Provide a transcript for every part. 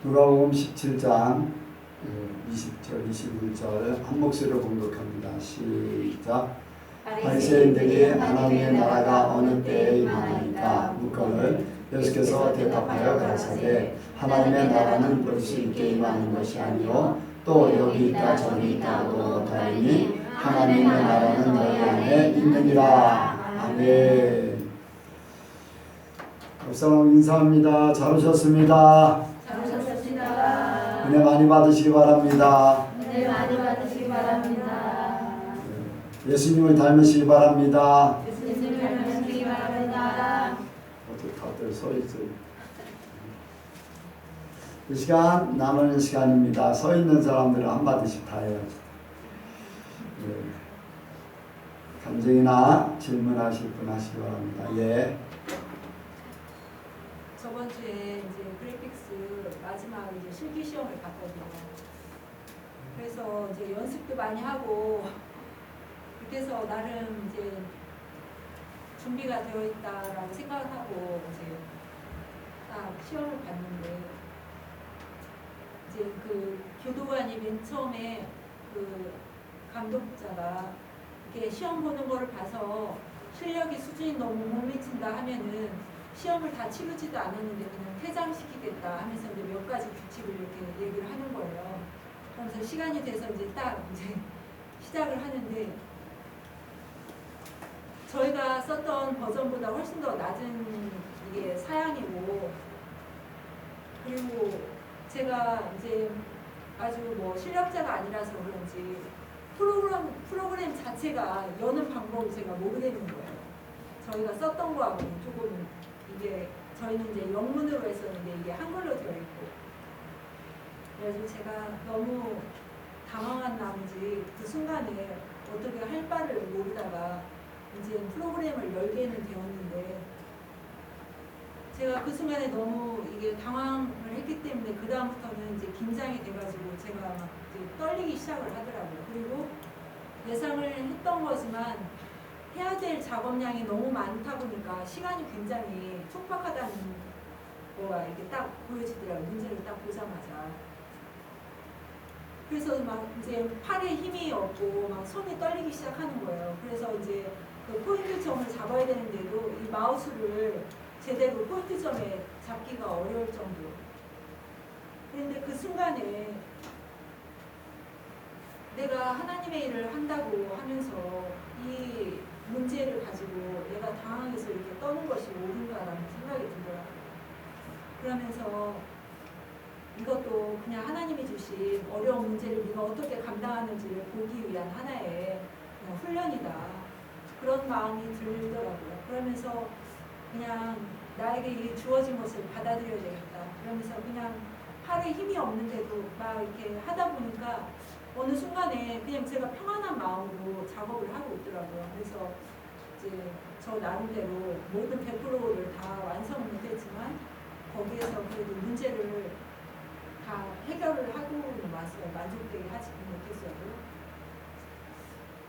누가복음 17장 20절 21절 한 목소리로 공독합니다. 시작. 바리새인들이 하나님의 나라가 어느 때에 임하나이까 묻거늘 예수께서 대답하여 가라사대 하나님의 나라는 볼 수 있게 임하는 것이 아니요 또 여기 있다 저기 있다고 못하리니 하나님의 나라는 너희 안에 있느니라. 아멘. 목사님 인사합니다. 잘 오셨습니다. 잘 오셨습니다. 은혜 많이 받으시기 바랍니다. 은혜 많이 받으시기 바랍니다. 예수님을 닮으시기 바랍니다. 예수님을 닮으시기 바랍니다. 어떻게 다들 서 있어요? 이 시간 나누는 시간입니다. 서 있는 사람들은 한마디씩 다 해야죠. 감정이나 질문하실 분 하시기 바랍니다. 예. 저번 주에 이제 그래픽스 마지막 이제 실기 시험을 봤거든요. 그래서 이제 연습도 많이 하고 그렇게 해서 나름 이제 준비가 되어 있다라고 생각을 하고 이제 딱 시험을 봤는데 이제 그 교도관이 맨 처음에 그 감독자가 이렇게 시험 보는 거를 봐서 실력이 수준이 너무 못 미친다 하면은 시험을 다 치르지도 않았는데 그냥 퇴장시키겠다 하면서 이제 몇 가지 규칙을 이렇게 얘기를 하는 거예요. 그래서 시간이 돼서 이제 딱 이제 시작을 하는데 저희가 썼던 버전보다 훨씬 더 낮은 이게 사양이고 그리고 제가 이제 아주 뭐 실력자가 아니라서 그런지 프로그램 자체가 여는 방법을 제가 모르겠는 거예요. 저희가 썼던 거하고는 조금 이게 저희는 이제 영문으로 했었는데 이게 한글로 되어 있고 그래서 제가 너무 당황한 나머지 그 순간에 어떻게 할 바를 모르다가 이제 프로그램을 열게는 되었는데 제가 그 순간에 너무 이게 당황을 했기 때문에 그 다음부터는 이제 긴장이 돼가지고 제가 막 이제 떨리기 시작을 하더라고요. 그리고 예상을 했던 거지만 해야 될 작업량이 너무 많다 보니까 시간이 굉장히 촉박하다는 거가 이렇게 딱 보여지더라고요. 문제를 딱 보자마자. 그래서 막 이제 팔에 힘이 없고 막 손이 떨리기 시작하는 거예요. 그래서 이제 그 포인트점을 잡아야 되는데도 이 마우스를 제대로 포인트점에 잡기가 어려울 정도. 그런데 그 순간에 내가 하나님의 일을 한다고 하면서 이 문제를 가지고 내가 당황해서 이렇게 떠는 것이 옳은가라는 생각이 들더라고요. 그러면서 이것도 그냥 하나님이 주신 어려운 문제를 네가 어떻게 감당하는지를 보기 위한 하나의 그냥 훈련이다. 그런 마음이 들더라고요. 그러면서 그냥 나에게 이 주어진 것을 받아들여야 되겠다. 그러면서 그냥 팔에 힘이 없는데도 막 이렇게 하다 보니까 어느 순간에 그냥 제가 평안한 마음으로 작업을 하고 있더라고요. 그래서 이제 저 나름대로 모든 100%를 다 완성은 못했지만 거기에서 그래도 문제를 다 해결을 하고 왔어요. 만족되게 하지 못했어도.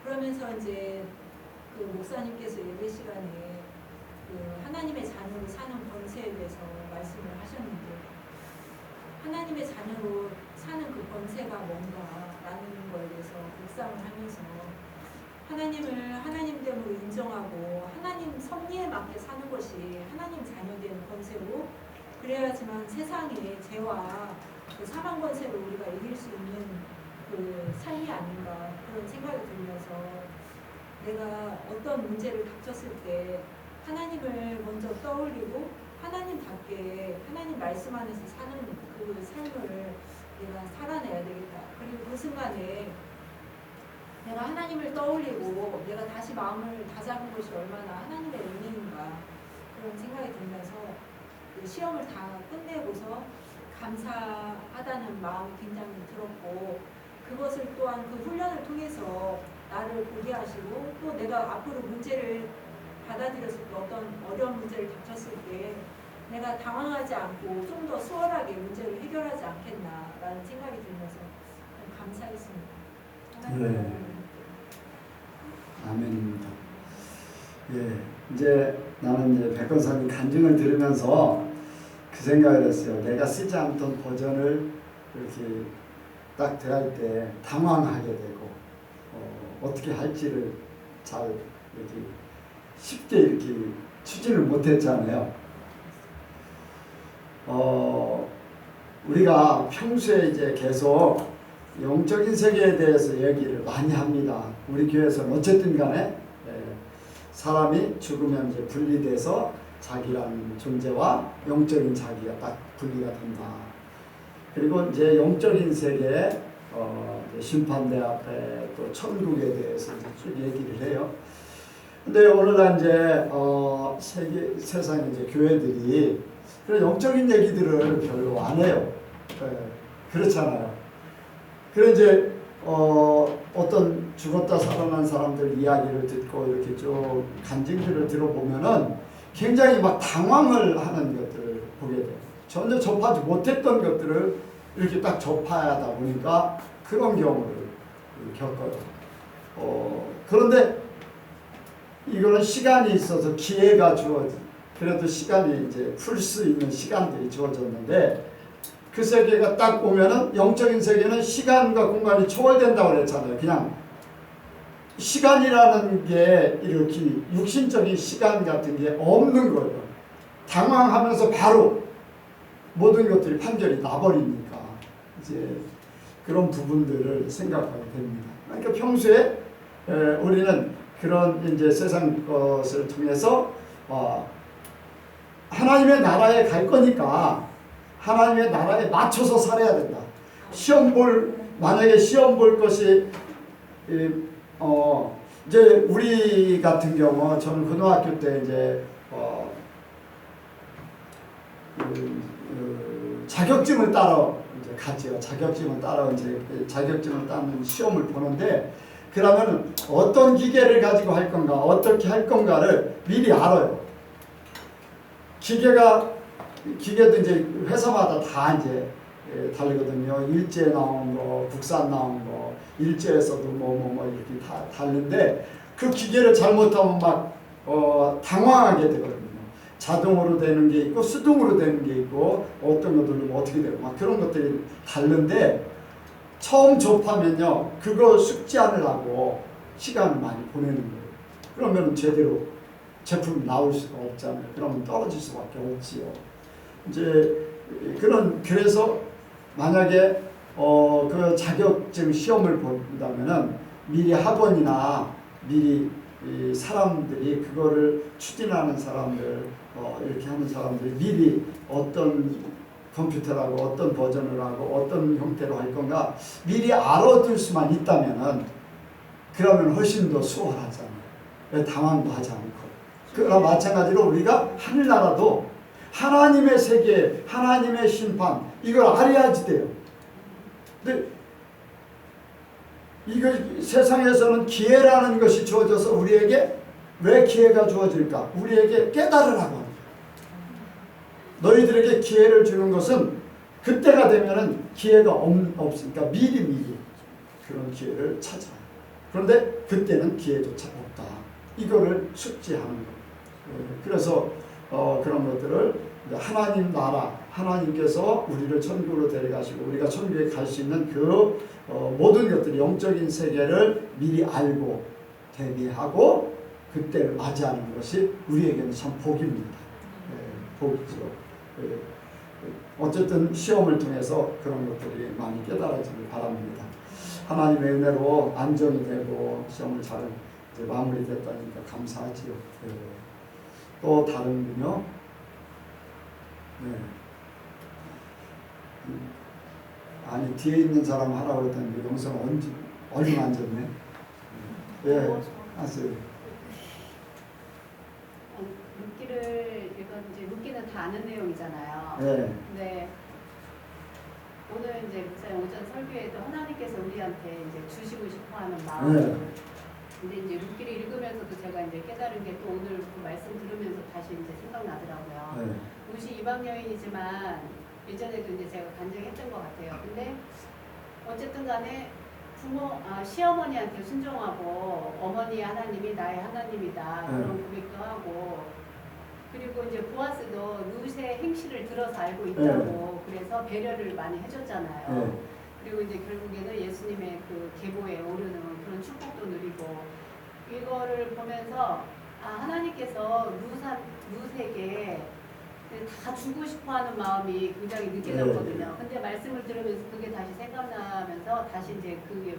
그러면서 이제 그 목사님께서 예배 시간에 그 하나님의 자녀로 사는 권세에 대해서 말씀을 하셨는데 하나님의 자녀로 사는 그 권세가 뭔가라는 거에 대해서 묵상을 하면서 하나님을 하나님됨으로 인정하고 하나님 섭리에 맞게 사는 것이 하나님 자녀된 권세고 그래야지만 세상의 죄와 그 사망 권세를 우리가 이길 수 있는 그 삶이 아닌가 그런 생각이 들면서 내가 어떤 문제를 닥쳤을 때 하나님을 먼저 떠올리고 하나님답게 하나님 말씀 안에서 사는 그 삶을 내가 살아내야 되겠다. 그리고 그 순간에 내가 하나님을 떠올리고 내가 다시 마음을 다잡은 것이 얼마나 하나님의 은혜인가 그런 생각이 들면서 그 시험을 다 끝내고서 감사하다는 마음이 굉장히 들었고 그것을 또한 그 훈련을 통해서 나를 보게 하시고 또 내가 앞으로 문제를 받아들였을 때 어떤 어려운 문제를 닥쳤을 때 내가 당황하지 않고 좀 더 수월하게 문제를 해결하지 않겠나라는 생각이 들면서 감사했습니다. 네. 아멘입니다. 예, 이제 나는 이제 백건사님 간증을 들으면서 그 생각을 했어요. 내가 쓰지 않던 버전을 이렇게 딱 대할 때 당황하게 되고 어떻게 할지를 잘 이렇게 쉽게 이렇게 추진을 못했잖아요. 우리가 평소에 이제 계속 영적인 세계에 대해서 얘기를 많이 합니다. 우리 교회에서는 어쨌든 간에 사람이 죽으면 이제 분리돼서 자기라는 존재와 영적인 자기가 딱 분리가 된다. 그리고 이제 영적인 세계에 심판대 앞에 또 천국에 대해서 이제 쭉 얘기를 해요. 근데 오늘날 이제 세상에 이제 교회들이 그런 영적인 얘기들을 별로 안 해요. 그렇잖아요. 그래 이제 어떤 죽었다 살아난 사람들 이야기를 듣고 이렇게 쭉 간증들을 들어보면은 굉장히 막 당황을 하는 것들을 보게 돼요. 전혀 접하지 못했던 것들을 이렇게 딱 접해야 하다 보니까 그런 경우를 겪어요. 그런데 이거는 시간이 있어서 기회가 그래도 시간이 이제 풀 수 있는 시간들이 주어졌는데 그 세계가 딱 오면은 영적인 세계는 시간과 공간이 초월된다고 그랬잖아요. 그냥 시간이라는 게 이렇게 육신적인 시간 같은 게 없는 거예요. 당황하면서 바로 모든 것들이 판결이 나버리니까 이제 그런 부분들을 생각하게 됩니다. 그러니까 평소에 우리는 그런 이제 세상 것을 통해서 하나님의 나라에 갈 거니까 하나님의 나라에 맞춰서 살아야 된다. 만약에 시험 볼 것이 이제 우리 같은 경우 저는 고등학교 때 이제 자격증을 따러 이제 갔죠. 자격증을 따러 이제 자격증을 따는 시험을 보는데 그러면 어떤 기계를 가지고 할 건가, 어떻게 할 건가를 미리 알아요. 기계도 이제 회사마다 다 이제 다르거든요. 일제 나온 거, 국산 나온 거, 일제에서도 뭐 이렇게 다 다른데 그 기계를 잘못하면 막 당황하게 되거든요. 자동으로 되는 게 있고 수동으로 되는 게 있고 어떤 것들은 어떻게 되고 막 그런 것들이 다른데 처음 접하면요 그거 숙지하느라고 시간을 많이 보내는 거예요. 그러면 제대로 제품이 나올 수가 없잖아요. 그러면 떨어질 수밖에 없지요. 이제 그래서 만약에 그 자격증 시험을 본다면은 미리 학원이나 미리 이 사람들이 그거를 추진하는 사람들 이렇게 하는 사람들이 미리 어떤 컴퓨터라고 어떤 버전을 하고 어떤 형태로 할 건가 미리 알아둘 수만 있다면은 그러면 훨씬 더 수월하잖아요. 당황도 하지 않고. 그러나 마찬가지로 우리가 하늘나라도 하나님의 세계, 하나님의 심판 이걸 알아야지 돼요. 근데 이거 세상에서는 기회라는 것이 주어져서 우리에게 왜 기회가 주어질까? 우리에게 깨달으라고 합니다. 너희들에게 기회를 주는 것은 그때가 되면은 기회가 없으니까 미리 그런 기회를 찾아. 그런데 그때는 기회조차 없다. 이거를 숙지하는 거예요. 그래서 그런 것들을 하나님 나라, 하나님께서 우리를 천국으로 데려가시고 우리가 천국에 갈 수 있는 그 모든 것들 영적인 세계를 미리 알고 대비하고 그때를 맞이하는 것이 우리에게는 참 복입니다. 복이죠. 어쨌든 시험을 통해서 그런 것들이 많이 깨달아지길 바랍니다. 하나님의 은혜로 안정이 되고 시험을 잘 이제 마무리됐다니까 감사하지요. 또 다른 분요. 네. 아니 뒤에 있는 사람 하라고 그랬더니 영상 얼마 안 졌네. 예, 하세요. 룻기를 이제 룻기는 다 아는 내용이잖아요. 네. 근데 오늘 이제 목사님 오전 설교에도 하나님께서 우리한테 이제 주시고 싶어하는 마음. 네. 근데 이제 룻기를 읽으면서도 제가 이제 깨달은 게 또 오늘 그 말씀 들으면서 다시 이제 생각나더라고요. 네. 룻이 이방 여인이지만 예전에도 이제 제가 간증했던 것 같아요. 근데 어쨌든 간에 시어머니한테 순종하고 어머니 하나님이 나의 하나님이다 그런 고백도 하고 그리고 이제 보아스도 룻의 행실을 들어서 알고 있다고 그래서 배려를 많이 해줬잖아요. 네. 그리고 이제 결국에는 예수님의 그 계보에 오르는 그런 축복도 누리고 이거를 보면서 하나님께서 룻에게 다 주고 싶어하는 마음이 굉장히 느껴졌거든요. 근데 말씀을 들으면서 그게 다시 생각나면서 다시 이제 그게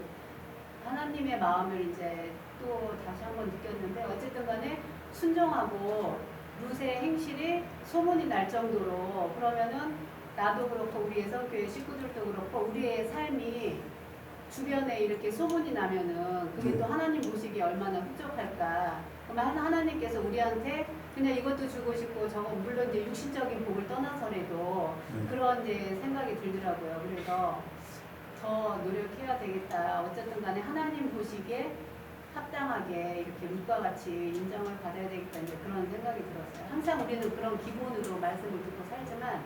하나님의 마음을 이제 또 다시 한번 느꼈는데 어쨌든 간에 순종하고 룻의 행실이 소문이 날 정도로 그러면은 나도 그렇고 우리의 성교회 식구들도 그렇고 우리의 삶이 주변에 이렇게 소문이 나면은 그게 또 하나님 보시기에 얼마나 흡족할까. 그러면 하나님께서 우리한테 그냥 이것도 주고 싶고 저거 물론 이제 육신적인 복을 떠나서라도 그런 이제 생각이 들더라고요. 그래서 더 노력해야 되겠다. 어쨌든 간에 하나님 보시기에 합당하게 이렇게 룻과 같이 인정을 받아야 되겠다. 이제 그런 생각이 들었어요. 항상 우리는 그런 기본으로 말씀을 듣고 살지만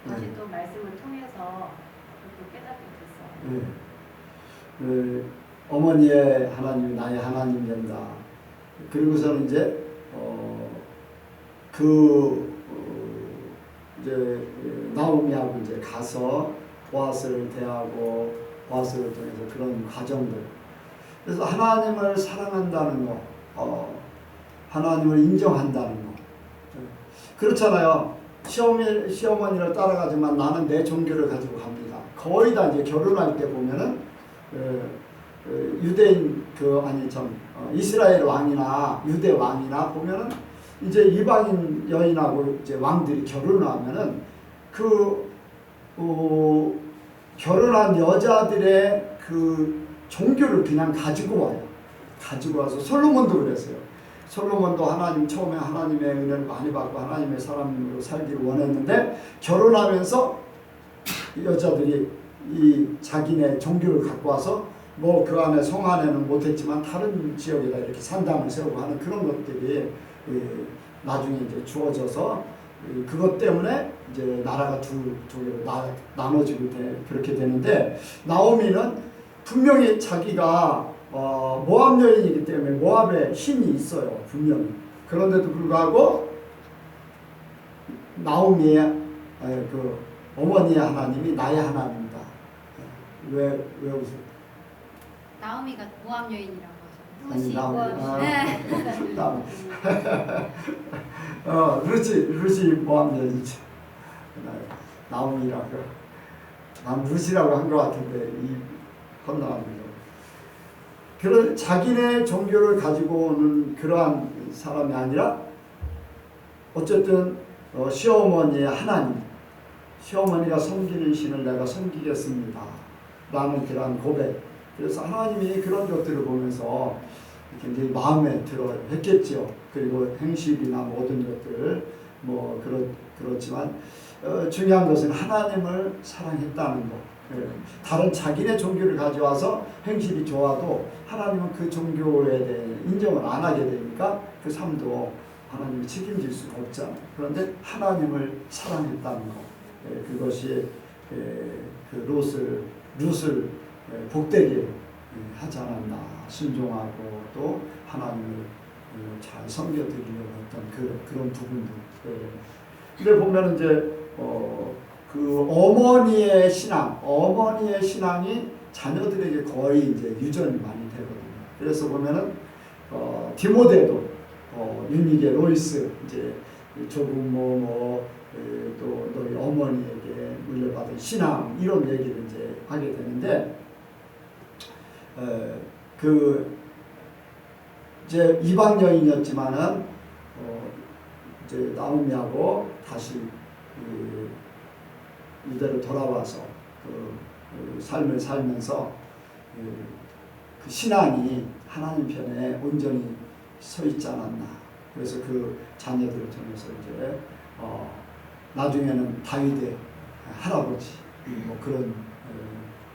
다시 또 말씀을 통해서 또 깨닫게 됐어요. 그 어머니의 하나님이 나의 하나님 된다. 그리고서는 이제 이제 나오미하고 이제 가서 보아스를 대하고 보아스를 통해서 그런 과정들. 그래서 하나님을 사랑한다는 거, 하나님을 인정한다는 거. 그렇잖아요. 시어머니를 따라가지만 나는 내 종교를 가지고 갑니다. 거의 다 이제 결혼할 때 보면은 유대인 이스라엘 왕이나 유대 왕이나 보면은 이제 이방인 여인하고 이제 왕들이 결혼을 하면은 결혼한 여자들의 그 종교를 그냥 가지고 와요. 가지고 와서 솔로몬도 그랬어요. 솔로몬도 처음에 하나님의 은혜를 많이 받고 하나님의 사람으로 살기를 원했는데 결혼하면서 여자들이 이 자기네 종교를 갖고 와서 뭐 그 안에 성 안에는 못했지만 다른 지역에다 이렇게 산당을 세우고 하는 그런 것들이 나중에 이제 주어져서 그것 때문에 이제 나라가 두 개로 나눠지고 그렇게 되는데 나오미는 분명히 자기가 모압 여인이기 때문에 모압에 힘이 있어요. 분명히. 그런데도 불구하고 나오미의 그 어머니의 하나님이 나의 하나님이다. 왜 웃어요? 나오미가 모압 여인이라고 하죠. 아니, 나오미. 네. 루시 모압 여인이죠. 나오미라고. 난 루시라고 한 것 같은데 이 건너갑니다. 그런 자기네 종교를 가지고 오는 그러한 사람이 아니라 어쨌든 시어머니의 하나님, 시어머니가 섬기는 신을 내가 섬기겠습니다 라는 그러한 고백. 그래서 하나님이 그런 것들을 보면서 굉장히 마음에 들어 했겠죠. 그리고 행실이나 모든 것들 뭐 그렇지만 중요한 것은 하나님을 사랑했다는 것. 다른 자기네 종교를 가져와서 행실이 좋아도 하나님은 그 종교에 대해 인정을 안 하게 되니까 그 삶도 하나님이 책임질 수가 없잖아요. 그런데 하나님을 사랑했다는 것. 그것이 그 룻을 복되게 하지 않았나. 순종하고 또 하나님을 잘 섬겨드리려고 했던 그런 부분들. 근데 보면 이제 그 어머니의 신앙이 자녀들에게 거의 이제 유전이 많이 되거든요. 그래서 보면은 디모데도 유니게 로이스 이제 조부모 또 너희 어머니에게 물려받은 신앙 이런 얘기를 이제 하게 되는데 이제 이방 여인이었지만은 이제 나오미하고 다시 유대로 돌아와서 그 삶을 살면서 그 신앙이 하나님 편에 온전히 서 있지 않았나. 그래서 그 자녀들을 통해서 이제 나중에는 다윗의 할아버지 뭐 그런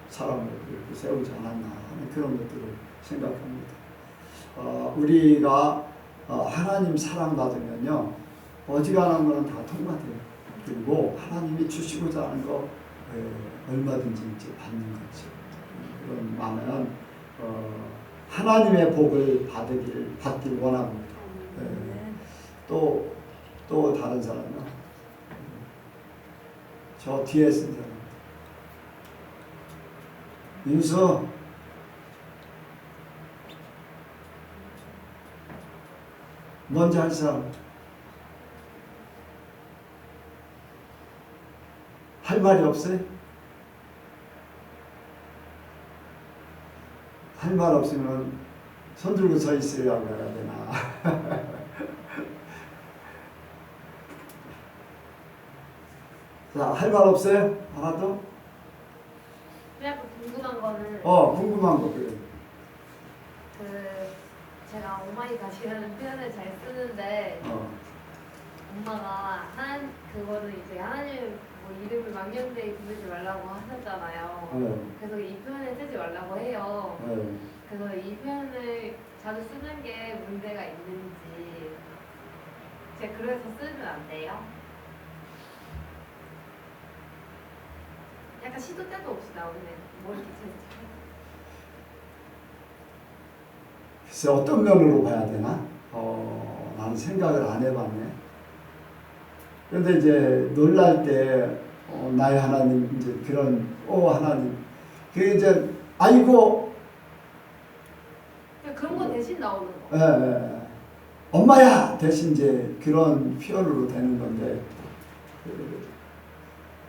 사람을 세우지 않았나 하는 그런 것들을 생각합니다. 우리가 하나님 사랑받으면요 어지간한 거는 다 통과돼요. 그리고 하나님이 주시고자 하는 거 얼마든지 이제 받는 거죠. 그런 마음은 하나님의 복을 받길 원합니다. 또 또 다른 사람이요. 저 뒤에 쓴 사람. 윤수. 먼저 할 사람. 할 말이 없어요? 할 말 없으면 손 들고 서 있으라고 해야 되나? 자, 할 말 없어요? 하나도? 그냥 궁금한 거는 궁금한 거 그래. 그 제가 오마이갓이라는 표현을 잘 쓰는데 엄마가 한 그거는 이제 하나님 뭐 이름을 망령되이 부르지 말라고 하셨잖아요. 그래서 이 표현을 쓰지 말라고 해요. 그래서 이 표현을 자주 쓰는 게 문제가 있는지 제가 그래서 쓰면 안 돼요? 약간 시도 때도 없이 나오네. 뭐 이렇게 글쎄 어떤 면으로 봐야 되나? 나는 생각을 안 해봤네. 그런데 이제 놀랄 때 나의 하나님 이제 그런 하나님 그게 이제 아이고 그런 거 대신 나오는 거. 예. 엄마야 대신 이제 그런 표현으로 되는 건데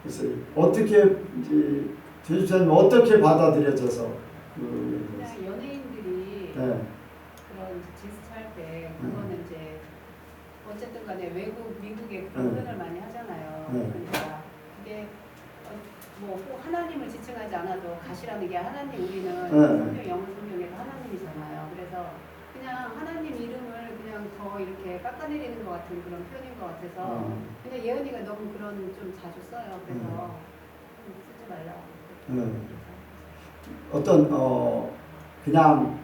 그래서 어떻게 이제 제주사님 어떻게 받아들여져서 그냥 연예인들이 네. 그런 제스처 할 때 그거는 이제 어쨌든 간에 미국에 그런 표현을 많이 하잖아요. 그러니까 그게 뭐 꼭 하나님을 지칭하지 않아도 가시라는 게 하나님 우리는 성경 영어 성경에서 하나님이잖아요. 그래서 그냥 하나님 이름을 그냥 더 이렇게 깎아내리는 것 같은 그런 표현인 것 같아서 그냥 예은이가 너무 그런 좀 자주 써요. 그래서 쓰지 말라고. 어떤 그냥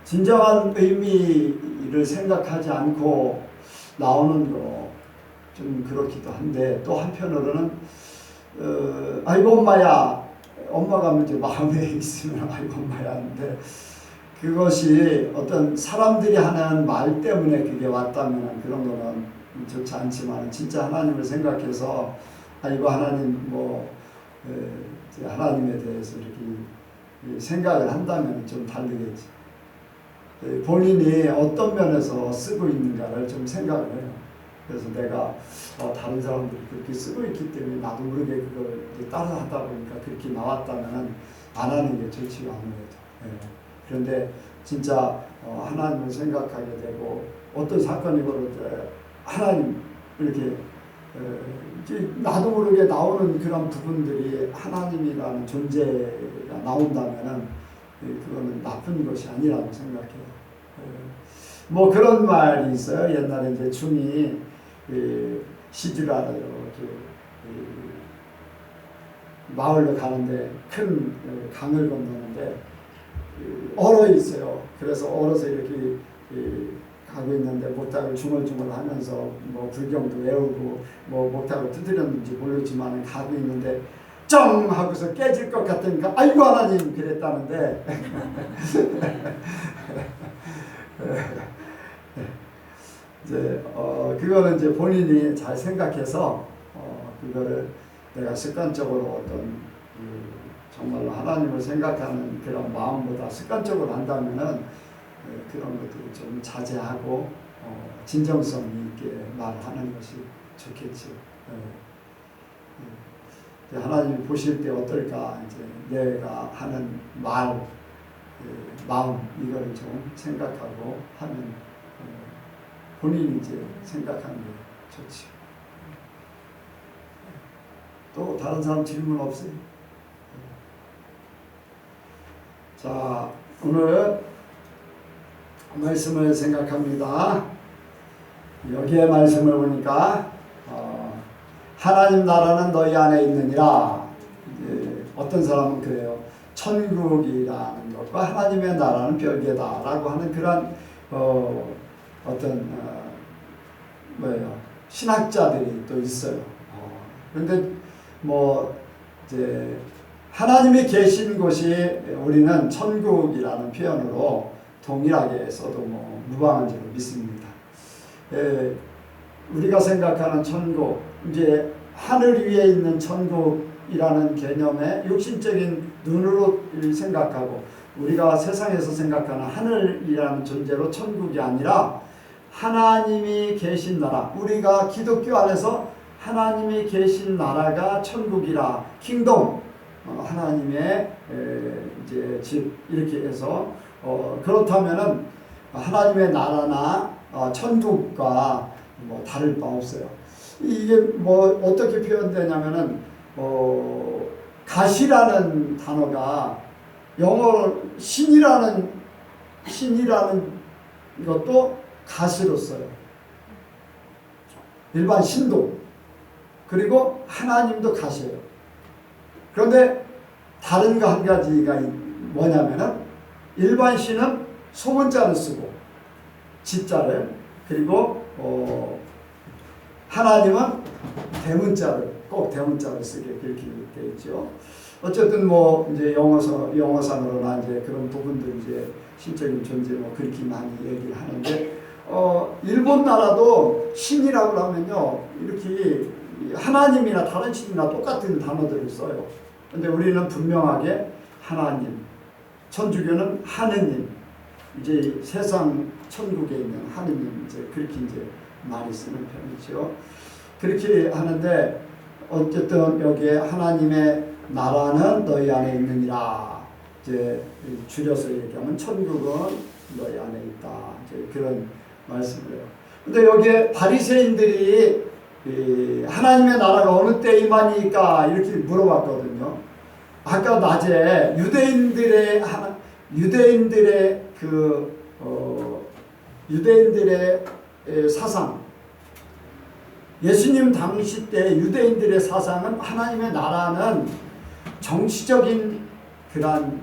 진정한 의미를 생각하지 않고 나오는 거 좀 그렇기도 한데 또 한편으로는 아이고 엄마야 엄마가 이제 마음에 있으면 아이고 엄마야 하는데 그것이 어떤 사람들이 하는 말 때문에 그게 왔다면 그런 거는 좋지 않지만 진짜 하나님을 생각해서 아이고 하나님 하나님에 대해서 이렇게 생각을 한다면 좀 다르겠지. 본인이 어떤 면에서 쓰고 있는가를 좀 생각을 해요. 그래서 내가 다른 사람들이 그렇게 쓰고 있기 때문에 나도 모르게 그걸 이제 따라 하다 보니까 그렇게 나왔다면 안 하는 게 좋지 아무래도. 그런데 진짜 하나님을 생각하게 되고 어떤 사건이 벌어질 때 하나님 이렇게 나도 모르게 나오는 그런 부분들이 하나님이라는 존재가 나온다면은 그거는 나쁜 것이 아니라고 생각해요. 뭐 그런 말이 있어요. 옛날에 이제 중이 시주라는 마을로 가는데 큰 강을 건너는데 얼어 있어요. 그래서 얼어서 이렇게 가고 있는데 목탁을 중얼중얼 하면서 뭐 불경도 외우고 뭐 목탁을 두드렸는지 모르지만 가고 있는데 쩡 하고서 깨질 것 같으니까 아이고 하나님 그랬다는데 이제 그거는 이제 본인이 잘 생각해서 그거를 내가 습관적으로 어떤 정말로 하나님을 생각하는 그런 마음보다 습관적으로 한다면은 그런 것들을 좀 자제하고 진정성 있게 말하는 것이 좋겠죠. 하나님이 보실 때 어떨까 이제 내가 하는 말, 마음 이거를 좀 생각하고 하면 본인이 이제 생각하는 게 좋지. 또 다른 사람 질문 없어요? 자, 오늘 말씀을 생각합니다. 여기에 말씀을 보니까 하나님 나라는 너희 안에 있느니라. 어떤 사람은 그래요. 천국이라는 것과 하나님의 나라는 별개다라고 하는 그런 어떤 신학자들이 또 있어요. 그런데 뭐 이제 하나님이 계신 곳이 우리는 천국이라는 표현으로 동일하게 써도 뭐 무방한 줄로 믿습니다. 우리가 생각하는 천국, 이제 하늘 위에 있는 천국이라는 개념의 육신적인 눈으로 생각하고 우리가 세상에서 생각하는 하늘이라는 존재로 천국이 아니라 하나님이 계신 나라, 우리가 기독교 안에서 하나님이 계신 나라가 천국이라, 킹덤, 하나님의 이제 집 이렇게 해서 그렇다면은 하나님의 나라나 천국과 뭐 다를 바 없어요. 이게 뭐 어떻게 표현되냐면은 가시라는 단어가 영어 신이라는 것도 가시로 써요. 일반 신도 그리고 하나님도 가시예요. 그런데 다른 거 한 가지가 뭐냐면은 일반 신은 소문자를 쓰고 지자를, 그리고 하나님은 대문자를, 꼭 대문자를 쓰게 그렇게 되어 있죠. 어쨌든 뭐 이제 영어상으로나 이제 그런 부분들 이제 신적인 존재 뭐 그렇게 많이 얘기를 하는데 일본 나라도 신이라고 하면요 이렇게 하나님이나 다른 신이나 똑같은 단어들을 써요. 근데 우리는 분명하게 하나님, 천주교는 하느님, 이제 세상 천국에 있는 하느님 이제 그렇게 이제 많이 쓰는 편이죠. 그렇게 하는데 어쨌든 여기에 하나님의 나라는 너희 안에 있느니라. 이제 줄여서 얘기하면 천국은 너희 안에 있다. 이제 그런 말씀을 해요. 근데 여기에 바리새인들이 하나님의 나라가 어느 때 임하니까 이렇게 물어봤거든요. 아까 낮에 유대인들의 사상, 예수님 당시 때 유대인들의 사상은 하나님의 나라는 정치적인 그런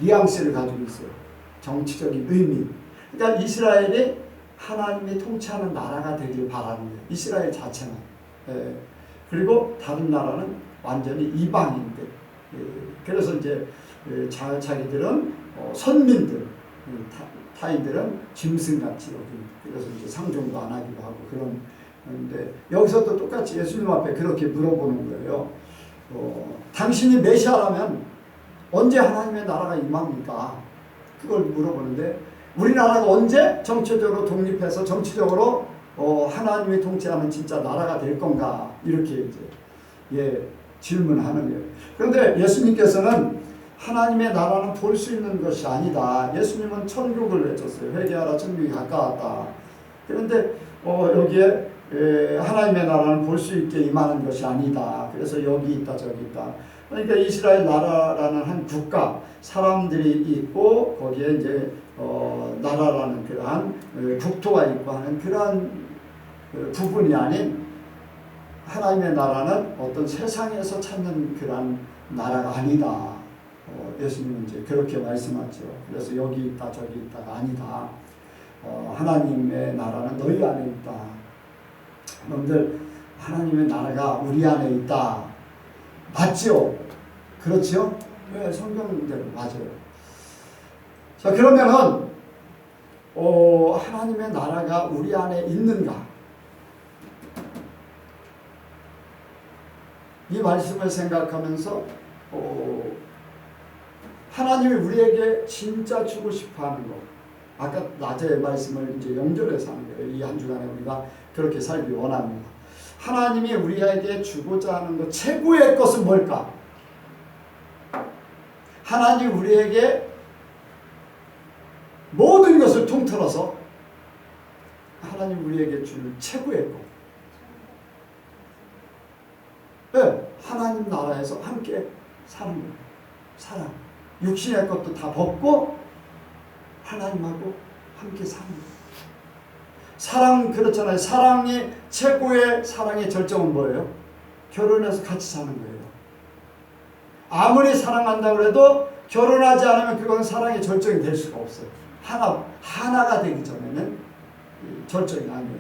뉘앙스를 가지고 있어요. 정치적인 의미. 그러니까 이스라엘이 하나님이 통치하는 나라가 되길 바라는 거예요. 이스라엘 자체는. 그리고 다른 나라는 완전히 이방인들. 그래서 이제 자기들은 선민들, 타인들은 짐승같이 여기고, 그래서 이제 상종도 안 하기도 하고 그런데 여기서도 똑같이 예수님 앞에 그렇게 물어보는 거예요. 당신이 메시아라면 언제 하나님의 나라가 임합니까? 그걸 물어보는데 우리나라가 언제 정치적으로 독립해서 정치적으로 하나님이 통치하는 진짜 나라가 될 건가? 이렇게 이제 질문하는 거예요. 그런데 예수님께서는 하나님의 나라는 볼 수 있는 것이 아니다. 예수님은 천국을 외쳤어요. 회개하라, 천국이 가까웠다. 그런데 여기에 하나님의 나라는 볼 수 있게 임하는 것이 아니다. 그래서 여기 있다 저기 있다. 그러니까 이스라엘 나라라는 한 국가, 사람들이 있고 거기에 이제 나라라는 그러한 국토가 있고 하는 그러한 부분이 아닌 하나님의 나라는 어떤 세상에서 찾는 그러한 나라가 아니다. 예수님은 이제 그렇게 말씀하죠. 그래서 여기 있다 저기 있다가 아니다. 하나님의 나라는 너희 안에 있다. 여러분들 하나님의 나라가 우리 안에 있다. 맞죠? 그렇죠? 네, 성경대로 맞아요. 자, 그러면은 하나님의 나라가 우리 안에 있는가? 이 말씀을 생각하면서 하나님이 우리에게 진짜 주고 싶어하는 것, 아까 낮에 말씀을 이제 연결해서 하는 거예요. 이 한 주간에 우리가 그렇게 살기 원합니다. 하나님이 우리에게 주고자 하는 것 최고의 것은 뭘까? 하나님 우리에게 모든 것을 통틀어서 하나님 우리에게 줄 최고의 것. 네, 하나님 나라에서 함께 사는 거예요. 사랑. 육신의 것도 다 벗고 하나님하고 함께 사는 거예요. 사랑 그렇잖아요. 사랑이 최고의 사랑의 절정은 뭐예요? 결혼해서 같이 사는 거예요. 아무리 사랑한다고 해도 결혼하지 않으면 그건 사랑의 절정이 될 수가 없어요. 하나가 되기 전에는 절정이 아니에요.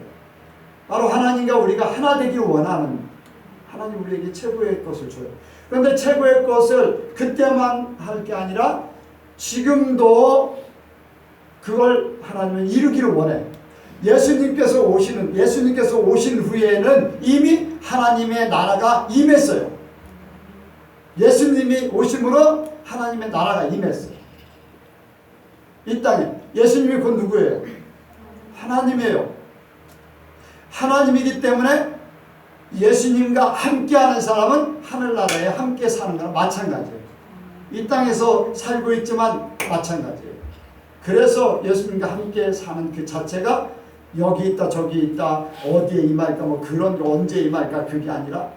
바로 하나님과 우리가 하나 되기를 원하는, 하나님 우리에게 최고의 것을 줘요. 그런데 최고의 것을 그때만 할 게 아니라 지금도 그걸 하나님은 이루기를 원해. 예수님께서 오신 후에는 이미 하나님의 나라가 임했어요. 예수님이 오심으로 하나님의 나라가 임했어요. 이 땅에. 예수님이 곧 누구예요? 하나님이에요. 하나님이기 때문에 예수님과 함께하는 사람은 하늘나라에 함께 사는 거랑 마찬가지예요. 이 땅에서 살고 있지만 마찬가지예요. 그래서 예수님과 함께 사는 그 자체가 여기 있다 저기 있다 어디에 임할까 뭐 그런 게 언제 임할까 그게 아니라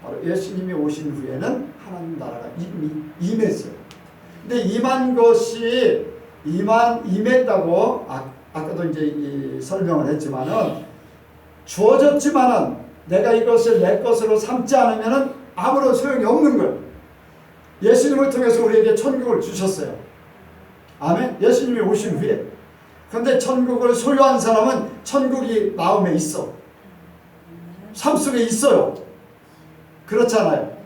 바로 예수님이 오신 후에는 하나님 나라가 이미 임했어요. 근데 임했다고 아까도 이제 설명을 했지만은 주어졌지만은 내가 이것을 내 것으로 삼지 않으면은 아무런 소용이 없는 거예요. 예수님을 통해서 우리에게 천국을 주셨어요. 아멘. 예수님이 오신 후에. 그런데 천국을 소유한 사람은 천국이 마음에 있어. 삶 속에 있어요. 그렇잖아요.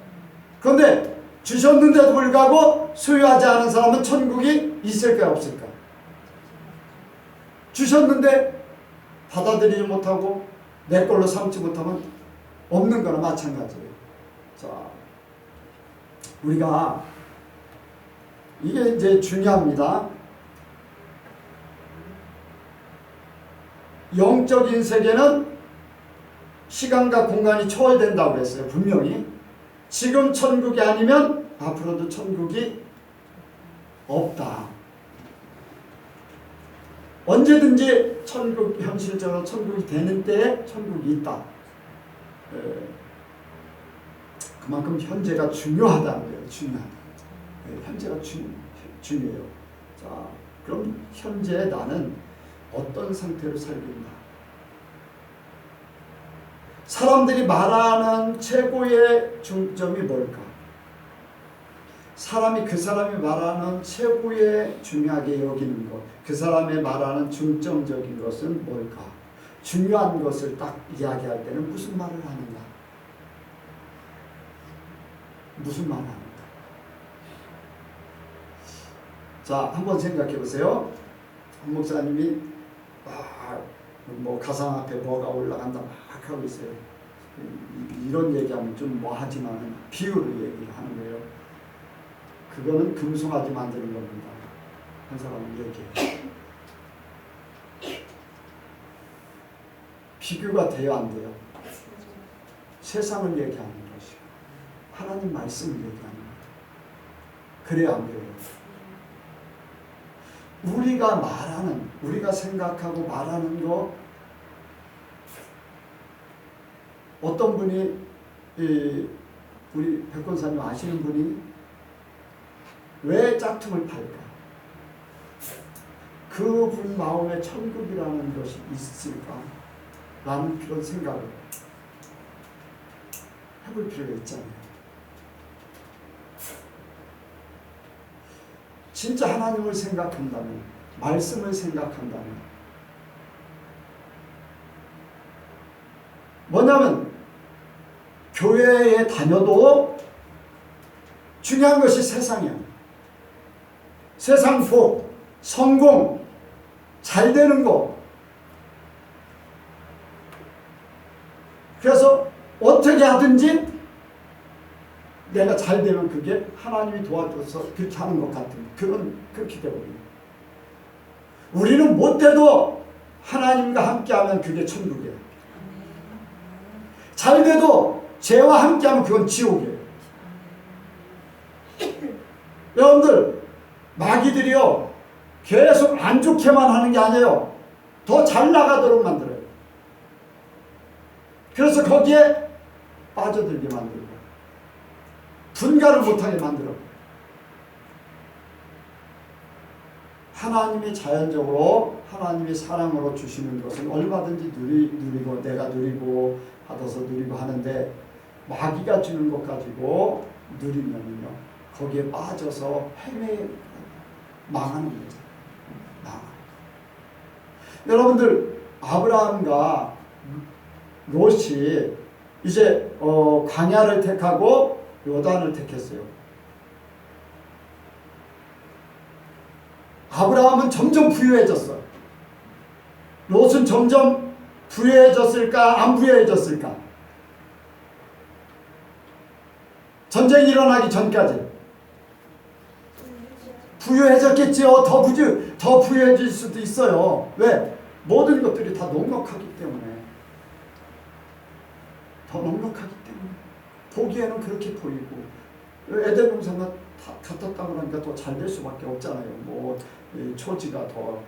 그런데 주셨는데도 불구하고 소유하지 않은 사람은 천국이 있을까요? 없을까? 주셨는데 받아들이지 못하고 내 걸로 삼지 못하면 없는 거나 마찬가지예요. 자, 우리가 이게 이제 중요합니다. 영적인 세계는 시간과 공간이 초월된다고 그랬어요. 분명히. 지금 천국이 아니면 앞으로도 천국이 없다. 언제든지 천국, 현실적으로 천국이 되는 때에 천국이 있다. 그만큼 현재가 중요하다는 거예요. 중요하다. 현재가 중요해요. 자, 그럼 현재 나는 어떤 상태로 살고 있나? 사람들이 말하는 최고의 중점이 뭘까? 그 사람이 말하는 최고의 중요하게 여기는 것, 그 사람의 말하는 중점적인 것은 뭘까? 중요한 것을 딱 이야기할 때는 무슨 말을 하는가? 무슨 말을 하는가? 자, 한번 생각해 보세요. 한 목사님이 뭐 가상 앞에 뭐가 올라간다 막 하고 있어요. 이런 얘기하면 좀 뭐 하지만 비유로 얘기를 하는 거예요. 그거는 금송아지 만드는 겁니다. 한 사람은 얘기해요. 비교가 돼야 안 돼요. 세상을 얘기하는 것이고 하나님 말씀을 얘기하는 거예요. 그래야 안 돼요. 우리가 생각하고 말하는 거 어떤 분이 우리 백권사님 아시는 분이 왜 짝퉁을 팔까? 그분 마음에 천국이라는 것이 있을까? 라는 그런 생각을 해볼 필요가 있잖아요. 진짜 하나님을 생각한다면, 말씀을 생각한다면 뭐냐면 교회에 다녀도 중요한 것이 세상이야. 세상 복, 성공, 잘 되는 거. 그래서 어떻게 하든지 내가 잘 되면 그게 하나님이 도와줘서 그렇게 하는 것 같은 그렇게 되거든요. 우리는 못돼도 하나님과 함께하면 그게 천국이에요. 잘 돼도 죄와 함께하면 그건 지옥이에요. 여러분들 마귀들이요 계속 안 좋게만 하는 게 아니에요. 더 잘 나가도록 만들어요. 그래서 거기에 빠져들게 만들고 분가를 못하게 만들어. 하나님이 자연적으로 하나님이 사랑으로 주시는 것은 얼마든지 누리고 내가 누리고 받아서 누리고 하는데 마귀가 주는 것 가지고 누리면요 거기에 빠져서 망하는 거죠. 여러분들 아브라함과 롯이 이제 광야를 택하고 요단을 택했어요. 아브라함은 점점 부유해졌어요. 롯은 점점 부유해졌을까? 안 부유해졌을까? 전쟁이 일어나기 전까지 부유해졌겠지요. 더 부유해질 수도 있어요. 왜? 모든 것들이 다 넉넉하기 때문에. 더 넉넉하기 때문에. 보기에는 그렇게 보이고, 에덴 동산과 같았다 그러니까 더 잘 될 수밖에 없잖아요. 뭐 초지가 더.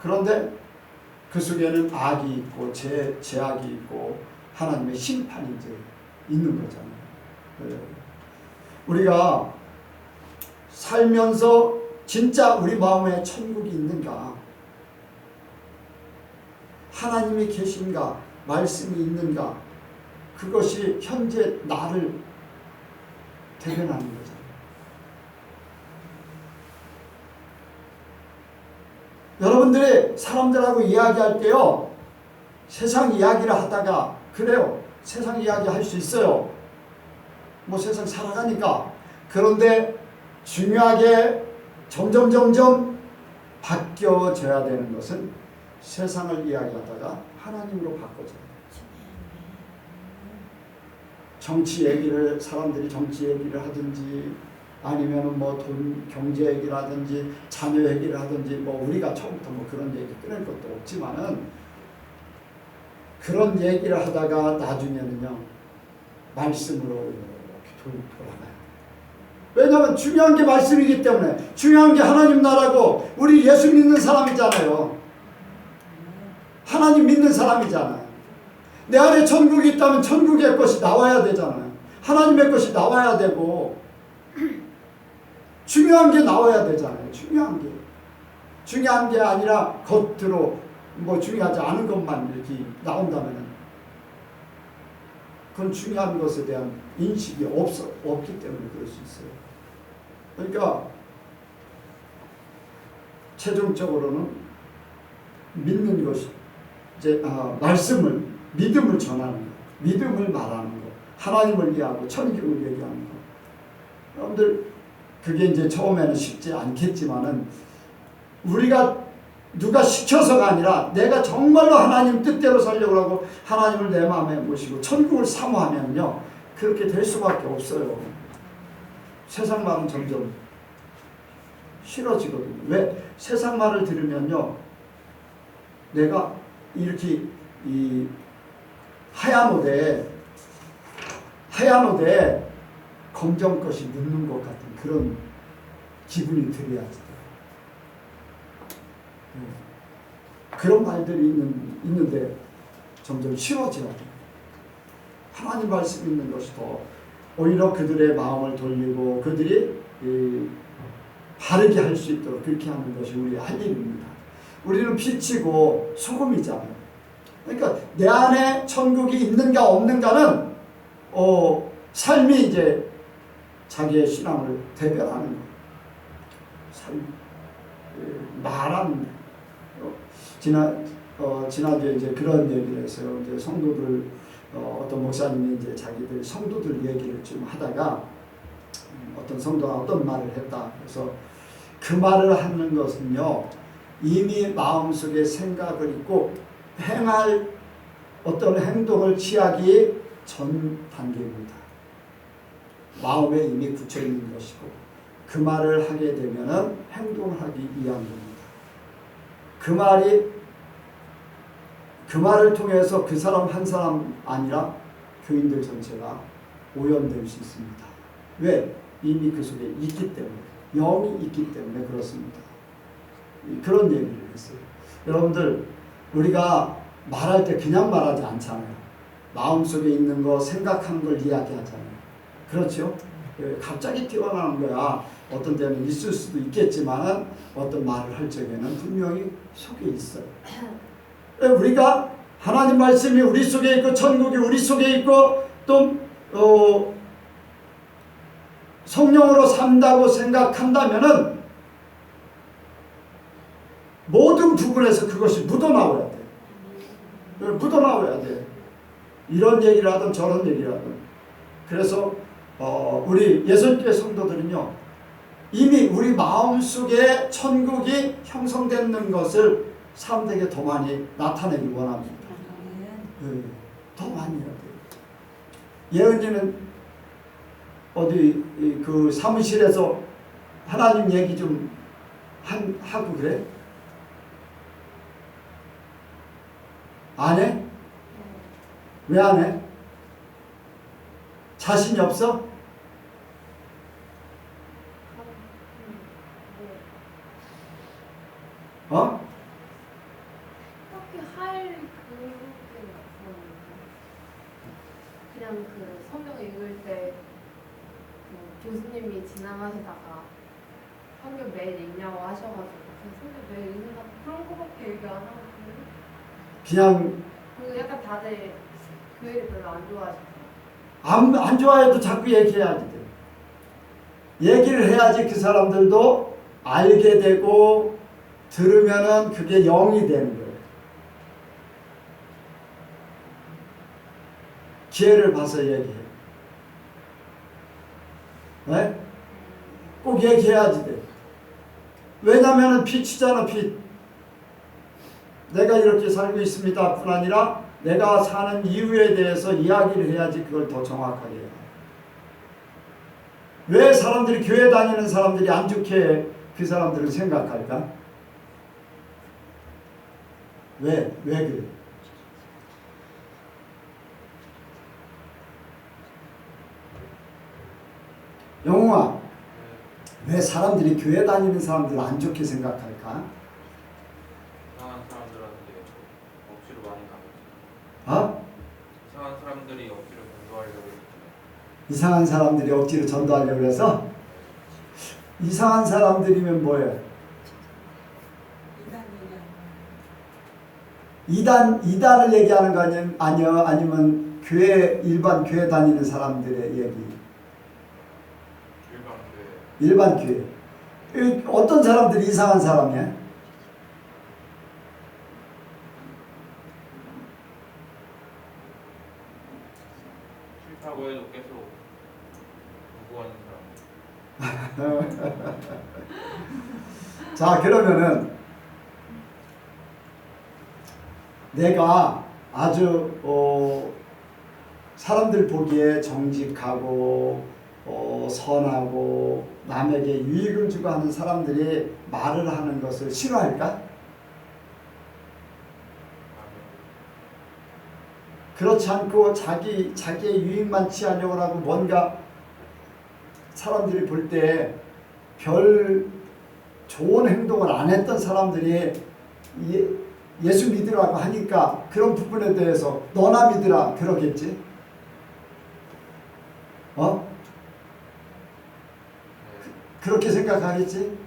그런데 그 속에는 악이 있고 죄악이 있고 하나님의 심판이 이제 있는 거잖아요. 우리가 살면서 진짜 우리 마음에 천국이 있는가? 하나님이 계신가? 말씀이 있는가? 그것이 현재 나를 대변하는 거잖아요. 여러분들이 사람들하고 이야기할 때요, 세상 이야기를 하다가, 그래요, 세상 이야기 할 수 있어요. 뭐 세상 살아가니까. 그런데 중요하게 점점 바뀌어져야 되는 것은 세상을 이야기하다가 하나님으로 바꿔져요. 정치 얘기를, 사람들이 정치 얘기를 하든지 아니면 뭐 돈, 경제 얘기를 하든지 자녀 얘기를 하든지 뭐 우리가 처음부터 뭐 그런 얘기 끊을 것도 없지만은 그런 얘기를 하다가 나중에는요 말씀으로 이렇게 돌아가요. 왜냐하면 중요한 게 말씀이기 때문에. 중요한 게 하나님 나라고 우리 예수 믿는 사람이잖아요. 하나님 믿는 사람이잖아요. 내 안에 천국이 있다면 천국의 것이 나와야 되잖아요. 하나님의 것이 나와야 되고 중요한 게 나와야 되잖아요. 중요한 게 아니라 겉으로 뭐 중요하지 않은 것만 이렇게 나온다면 그건 중요한 것에 대한 인식이 없기 때문에 그럴 수 있어요. 그러니까 최종적으로는 믿는 것이 이제 말씀을, 믿음을 전하는 것, 믿음을 말하는 것, 하나님을 위하고 천국을 얘기하는 것. 여러분들 그게 이제 처음에는 쉽지 않겠지만은 우리가 누가 시켜서가 아니라 내가 정말로 하나님 뜻대로 살려고 하고 하나님을 내 마음에 모시고 천국을 사모하면요 그렇게 될 수밖에 없어요. 세상 말은 점점 싫어지거든요. 왜? 세상 말을 들으면요 내가 이렇게 이 하얀 옷에 검정 것이 묻는 것 같은 그런 기분이 들어야지. 그런 말들이 있는데 점점 싫어져요. 하나님 말씀 있는 것이 더 오히려 그들의 마음을 돌리고 그들이 바르게 할 수 있도록 그렇게 하는 것이 우리의 할 일입니다. 우리는 빛이고 소금이잖아요. 그러니까 내 안에 천국이 있는가 없는가는 삶이 이제 자기의 신앙을 대변하는 거예요. 말하는 지난주에 이제 그런 얘기를 했어요. 이제 성도들 어떤 목사님이 이제 자기들 성도들 얘기를 좀 하다가 어떤 성도가 어떤 말을 했다. 그래서 그 말을 하는 것은요 이미 마음속에 생각을 있고 행할 어떤 행동을 취하기 전 단계입니다. 마음에 이미 굳혀 있는 것이고 그 말을 하게 되면은 행동을 하기 위한 겁니다. 그 말을 통해서 그 사람 한 사람 아니라 교인들 전체가 오염될 수 있습니다. 왜? 이미 그 속에 있기 때문에, 영이 있기 때문에 그렇습니다. 그런 얘기를 했어요. 여러분들 우리가 말할 때 그냥 말하지 않잖아요. 마음속에 있는 거, 생각하는 걸 이야기하잖아요. 그렇죠? 갑자기 튀어나오는 거야. 어떤 때는 있을 수도 있겠지만 어떤 말을 할 적에는 분명히 속에 있어요. 우리가 하나님 말씀이 우리 속에 있고 천국이 우리 속에 있고 또 성령으로 산다고 생각한다면은 모든 부분에서 그것이 묻어나와야 돼. 묻어나와야 돼. 이런 얘기를 하든 저런 얘기를 하든. 그래서 우리 예수님의 성도들은요 이미 우리 마음속에 천국이 형성되는 것을 사람들에게 더 많이 나타내길 원합니다. 아멘. 더 많이 해야 돼요. 예은이는 어디 그 사무실에서 하나님 얘기 좀 하고 그래? 안 해? 왜 안 해? 자신이 없어? 어? 그렇게 할 그런 게 없었는데 그냥 그 성경 읽을 때 그 교수님이 지나가시다가 성경 매일 읽냐고 하셔가지고 그냥 성경 매일 읽는다 그런 거밖에 얘기 안 하고 그냥 그리고 약간 다들 교회를 별로 안 좋아하시고 안 좋아해도 자꾸 얘기해야지 돼. 얘기를 해야지 그 사람들도 알게 되고 들으면은 그게 영이 되는 거예요. 기회를 봐서 얘기해. 네? 꼭 얘기해야지 돼. 왜냐면은 빛이잖아, 빛. 내가 이렇게 살고 있습니다 뿐 아니라 내가 사는 이유에 대해서 이야기를 해야지 그걸 더 정확하게 해요. 왜 사람들이 교회 다니는 사람들이 안 좋게 그 사람들을 생각할까? 왜 그래? 영웅아, 왜 사람들이 교회 다니는 사람들을 안 좋게 생각할까? 이상한 사람들한테 억지로 많이 가겠죠. 어? 이상한 사람들이 억지로 전도하려고 했잖아요. 이상한 사람들이 억지로 전도하려고 해서? 이상한 사람들이면 뭐예요? 이단을 얘기하는 거 아니요? 아니면 일반 교회 다니는 사람들의 얘기? 일반 교회. 어떤 사람들이 이상한 사람이야? 싫다고 해도 계속 요구하는 사람. 자, 그러면은 내가 아주 사람들 보기에 정직하고 선하고 남에게 유익을 주고 하는 사람들이 말을 하는 것을 싫어할까? 그렇지 않고 자기의 유익만 취하려고 하고 뭔가 사람들이 볼 때 별 좋은 행동을 안 했던 사람들이 예수 믿으라고 하니까 그런 부분에 대해서 너나 믿으라 그러겠지? 그렇게 생각하겠지?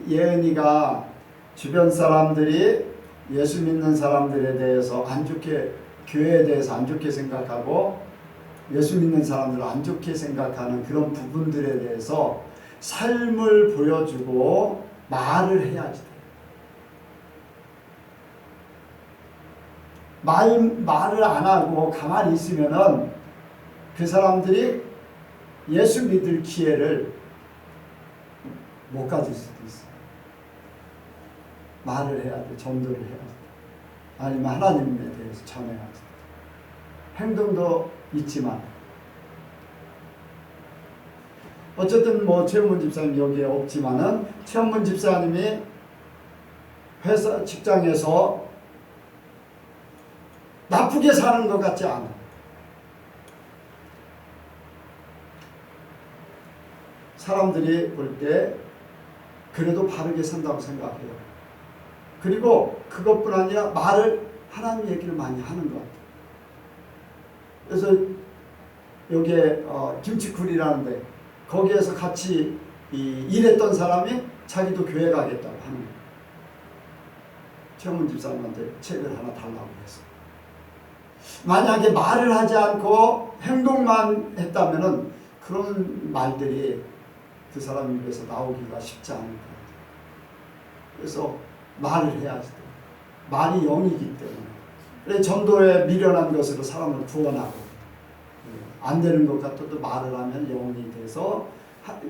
예은이가 주변 사람들이 예수 믿는 사람들에 대해서 안 좋게, 교회에 대해서 안 좋게 생각하고 예수 믿는 사람들을 안 좋게 생각하는 그런 부분들에 대해서 삶을 보여주고 말을 해야지 돼. 말을 안 하고 가만히 있으면은 그 사람들이 예수 믿을 기회를 못 가질 수도 있어. 말을 해야 돼. 전도를 해야 돼. 아니면 하나님에 대해서 전해야 돼. 행동도 있지만 어쨌든 뭐 최원문 집사님 여기에 없지만은 최원문 집사님이 회사 직장에서 나쁘게 사는 것 같지 않아. 사람들이 볼 때 그래도 바르게 산다고 생각해요. 그리고 그것뿐 아니라 말을 하나님 얘기를 많이 하는 것 같아요. 그래서 여기에 김치쿨이라는데 거기에서 같이 일했던 사람이 자기도 교회 가겠다고 하는 거예요. 최원문 집사님한테 책을 하나 달라고 해서. 만약에 말을 하지 않고 행동만 했다면은 그런 말들이 그 사람 입에서 나오기가 쉽지 않을 것 같아요. 그래서 말을 해야지 돼. 말이 영이기 때문에. 그래 전도에 미련한 것으로 사람을 구원하고 안 되는 것 같아도 말을 하면 영이 돼서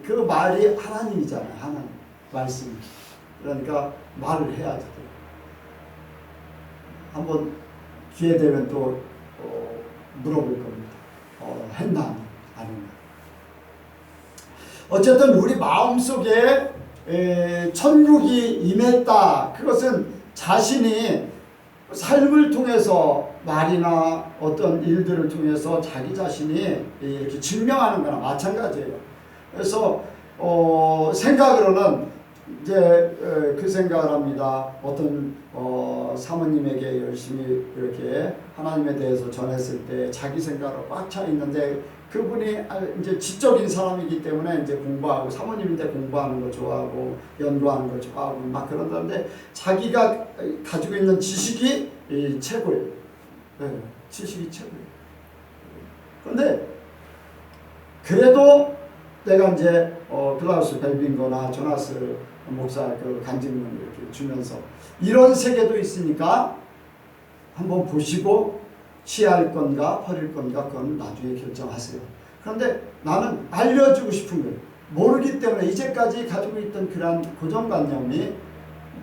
그 말이 하나님이잖아요. 하나님 말씀. 그러니까 말을 해야지. 한번 기회 되면 또 물어볼 겁니다. 했나 아닌가. 어쨌든 우리 마음속에 천국이 임했다. 그것은 자신이 삶을 통해서 말이나 어떤 일들을 통해서 자기 자신이 이렇게 증명하는 거나 마찬가지예요. 그래서 생각으로는 이제 그 생각을 합니다. 어떤 사모님에게 열심히 이렇게 하나님에 대해서 전했을 때 자기 생각으로 꽉 차 있는데 그분이 이제 지적인 사람이기 때문에 이제 공부하고 사모님인데 공부하는 걸 좋아하고 연구하는 걸 좋아하고 막 그런다는데 자기가 가지고 있는 지식이 최고예요. 네, 지식이 최고예요. 그런데 그래도 내가 이제 클라우스 벨빙거나 조나스 목사 그 간증문을 이렇게 주면서 이런 세계도 있으니까 한번 보시고 취할 건가 버릴 건가 그건 나중에 결정하세요. 그런데 나는 알려주고 싶은 거예요. 모르기 때문에 이제까지 가지고 있던 그런 고정관념이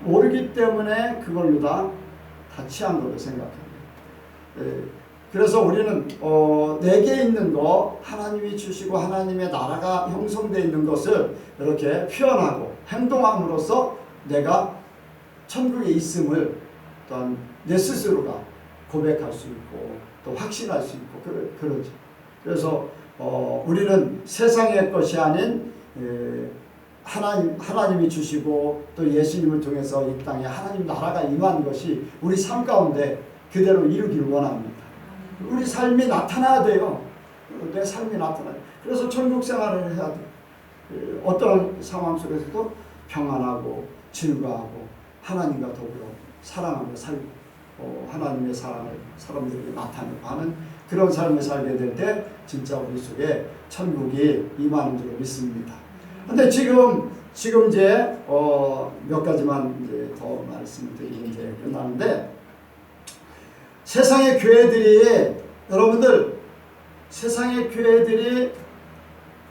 모르기 때문에 그걸로 다 취한 걸로 생각합니다. 그래서 우리는 내게 있는 거 하나님이 주시고 하나님의 나라가 형성되어 있는 것을 이렇게 표현하고 행동함으로써 내가 천국에 있음을 또한 내 스스로가 고백할 수 있고 또 확신할 수 있고 그러죠. 그래서 우리는 세상의 것이 아닌 하나님이 주시고 또 예수님을 통해서 이 땅에 하나님 나라가 임한 것이 우리 삶 가운데 그대로 이루기를 원합니다. 우리 삶이 나타나야 돼요. 내 삶이 나타나요. 그래서 천국 생활을 해야 돼요. 어떤 상황 속에서도 평안하고 즐거워하고 하나님과 더불어 사랑하며 살고 하나님의 사랑을 사람들에게 나타내고 하는 그런 삶을 살게 될 때 진짜 우리 속에 천국이 임하는 줄 믿습니다. 근데 지금 이제 몇 가지만 이제 더 말씀드리고 이제 끝나는데 세상의 교회들이 여러분들 세상의 교회들이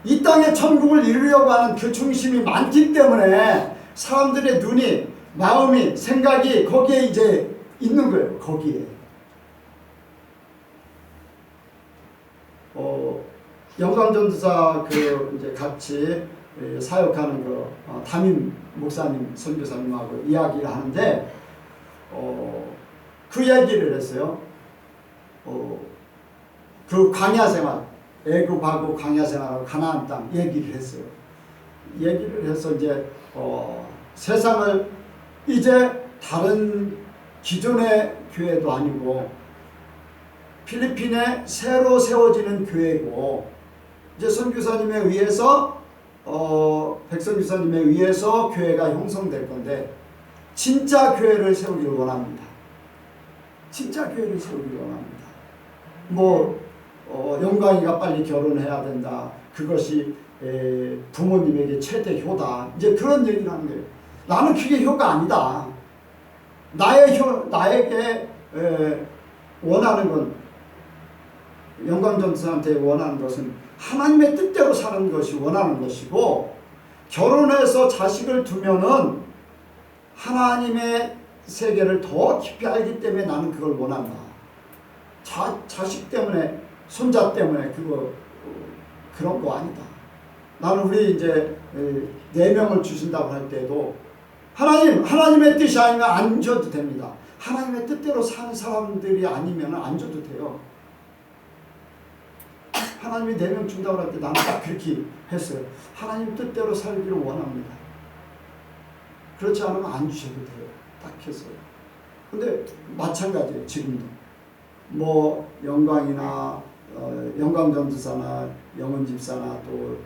이 땅의 천국을 이루려고 하는 그 중심이 많기 때문에 사람들의 눈이 마음이 생각이 거기에 이제 있는 거예요. 거기에 영광전도사 그 이제 같이 사역하는 그 담임 목사님 선교사님하고 이야기를 하는데 그 얘기를 했어요. 그 광야 생활, 애굽하고 광야 생활하고 가나안 땅 얘기를 했어요. 얘기를 해서 이제 세상을 이제 다른 기존의 교회도 아니고 필리핀에 새로 세워지는 교회고 이제 선교사님에 의해서 백선교사님에 의해서 교회가 형성될 건데 진짜 교회를 세우기를 원합니다. 진짜 교회를 세우기를 원합니다. 영광이가 빨리 결혼해야 된다. 그것이 부모님에게 최대 효다. 이제 그런 얘기를 하는 거예요. 나는 그게 효가 아니다. 나에게 원하는 건 영광전도사한테 원하는 것은 하나님의 뜻대로 사는 것이 원하는 것이고 결혼해서 자식을 두면은 하나님의 세계를 더 깊이 알기 때문에 나는 그걸 원한다. 자식 때문에 손자 때문에 그런 거 아니다. 나는 우리 이제 4명을 주신다고 할 때도 하나님의 뜻이 아니면 안 줘도 됩니다. 하나님의 뜻대로 사는 사람들이 아니면 안 줘도 돼요. 하나님이 4명 준다고 할 때 나는 딱 그렇게 했어요. 하나님 뜻대로 살기를 원합니다. 그렇지 않으면 안 주셔도 돼요. 딱 했어요. 근데 마찬가지예요. 지금도 영광이나 영광전도사나 영원집사나 또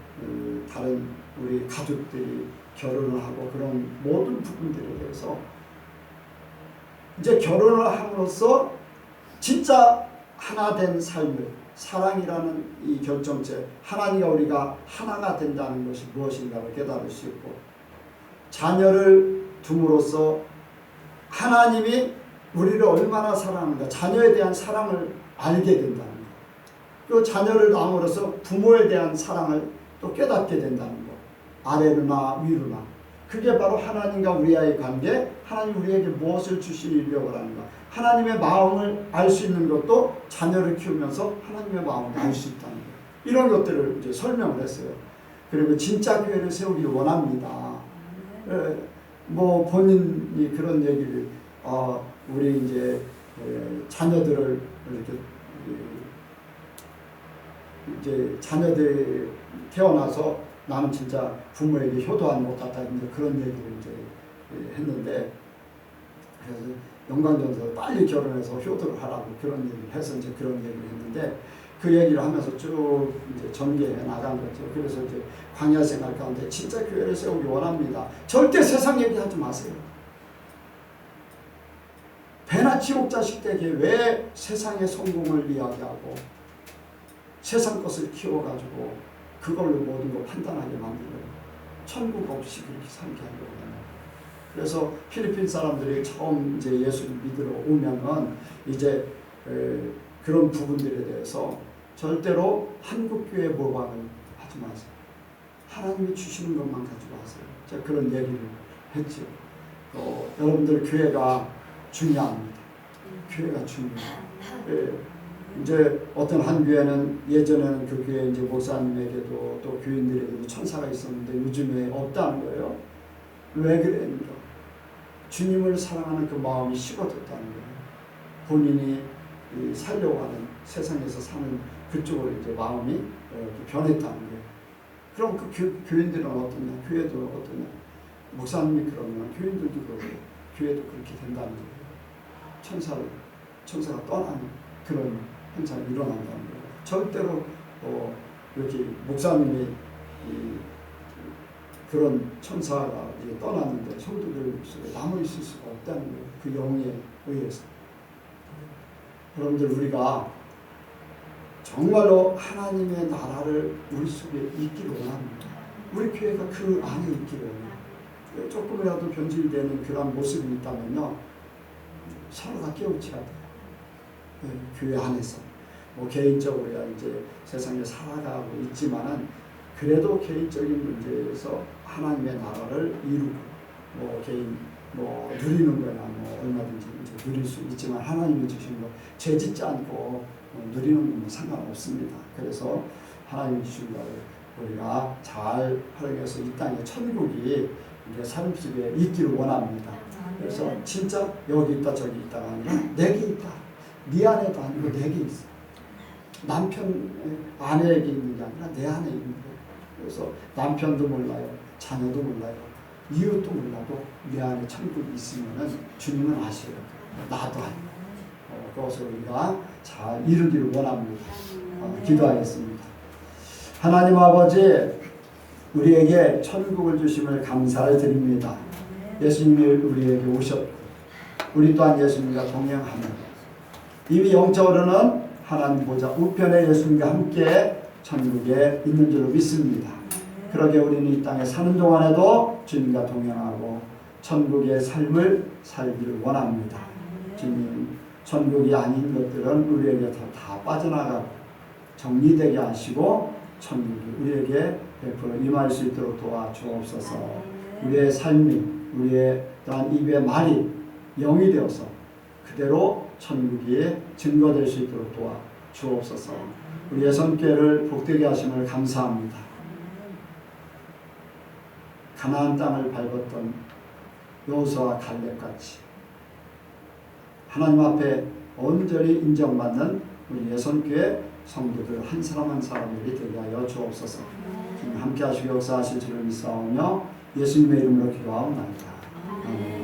다른 우리 가족들이 결혼을 하고 그런 모든 부분들에 대해서 이제 결혼을 함으로써 진짜 하나 된 삶을 사랑이라는 이 결정체 하나님과 우리가 하나가 된다는 것이 무엇인가를 깨달을 수 있고 자녀를 둠으로써 하나님이 우리를 얼마나 사랑하는가 자녀에 대한 사랑을 알게 된다는 것 또 자녀를 낳음으로써 부모에 대한 사랑을 또 깨닫게 된다는 것 아래로나 위로나. 그게 바로 하나님과 우리와의 관계, 하나님 우리에게 무엇을 주시려고 하는가. 하나님의 마음을 알 수 있는 것도 자녀를 키우면서 하나님의 마음을 알 수 있다는 거예요. 이런 것들을 이제 설명을 했어요. 그리고 진짜 교회를 세우기를 원합니다. 뭐 본인이 그런 얘기를 우리 이제 자녀들을 이렇게 이제 자녀들 태어나서 나는 진짜 부모에게 효도하는 것 같다 이제 그런 얘기를 이제 했는데 그래서 영광전서 빨리 결혼해서 효도를 하라고 그런 얘기를 해서 이제 그런 얘기를 했는데 그 얘기를 하면서 쭉 이제 전개해 나간 거죠. 그래서 이제 광야 생활 가운데 진짜 교회를 세우기 원합니다. 절대 세상 얘기하지 마세요. 배나 지옥 자식 되게 왜 세상의 성공을 이야기하고 세상 것을 키워가지고 그걸로 모든 걸 판단하게 만들어요. 천국 없이 그렇게 살게 하려고 해요. 그래서 필리핀 사람들이 처음 이제 예수를 믿으러 오면은 이제 그런 부분들에 대해서 절대로 한국 교회 모방을 하지 마세요. 하나님이 주시는 것만 가지고 하세요. 제가 그런 얘기를 했죠. 여러분들 교회가 중요합니다. 교회가 중요해요. 이제 어떤 한 교회는 예전에는 그 교회 이제 목사님에게도 또 교인들에게도 천사가 있었는데 요즘에 없다는 거예요. 왜 그랬는가? 주님을 사랑하는 그 마음이 식어졌다는 거예요. 본인이 살려고 하는 세상에서 사는 그쪽으로 이제 마음이 변했다는 거예요. 그럼 그 교인들은 어떠냐? 교회도 어떠냐? 목사님이 그러면 교인들도 그러고 교회도 그렇게 된다는 거예요. 천사가 떠나는 그런 현상이 일어난다는 거예요. 절대로 이렇게 목사님이 그런 천사가 이제 떠났는데 성도들 속에 남아 있을 수가 없다는 거예요. 그 영에 의해서. 여러분들 우리가 정말로 하나님의 나라를 우리 속에 있기를 원합니다. 우리 교회가 그 안에 있기를 원해요. 조금이라도 변질되는 그런 모습이 있다면요, 서로가 깨우쳐야 돼요. 교회 안에서 뭐 개인적으로야 이제 세상에 살아가고 있지만은 그래도 개인적인 문제에서 하나님의 나라를 이루고 뭐 개인 뭐 누리는 거야 뭐 얼마든지 이제 누릴 수 있지만 하나님이 주신 거 죄짓지 않고 누리는 건 상관없습니다. 그래서 하나님이 주신 거를 우리가 잘 활용해서 이 땅에 천국이 우리의 삶 속에 있기를 원합니다. 그래서 진짜 여기 있다 저기 있다가 아니라 내게 있다. 네 안에도 아니고 내게 있어. 남편 아내에게 있는 게 아니라 내 안에 있는 거예요. 그래서 남편도 몰라요. 자녀도 몰라요. 이웃도 몰라도 내 안에 천국이 있으면은 주님은 아셔요. 나도 알고. 그것을 우리가 잘 이루기를 원합니다. 기도하겠습니다. 하나님 아버지, 우리에게 천국을 주심을 감사를 드립니다. 예수님이 우리에게 오셨고 우리 또한 예수님과 동행하며 이미 영적으로는 하나님 보좌 우편에 예수님과 함께 천국에 있는 줄로 믿습니다. 그러게 우리는 이 땅에 사는 동안에도 주님과 동행하고 천국의 삶을 살기를 원합니다. 주님, 천국이 아닌 것들은 우리에게 다 빠져나가고 정리되게 하시고 천국이 우리에게 베풀어 임할 수 있도록 도와주옵소서. 우리의 삶이 우리의 또한 입의 말이 영이 되어서 그대로 천국이 증거될 수 있도록 도와주옵소서. 우리의 손길을 복되게 하심을 감사합니다. 가나안 땅을 밟았던 여호수아와 갈렙같이 하나님 앞에 온전히 인정받는 우리 예선교회 성도들 한 사람 한 사람들이 되게 하여 주옵소서. 주님 함께 하시고 역사하실 줄을 믿사오며 예수님의 이름으로 기도하옵나이다. 아멘.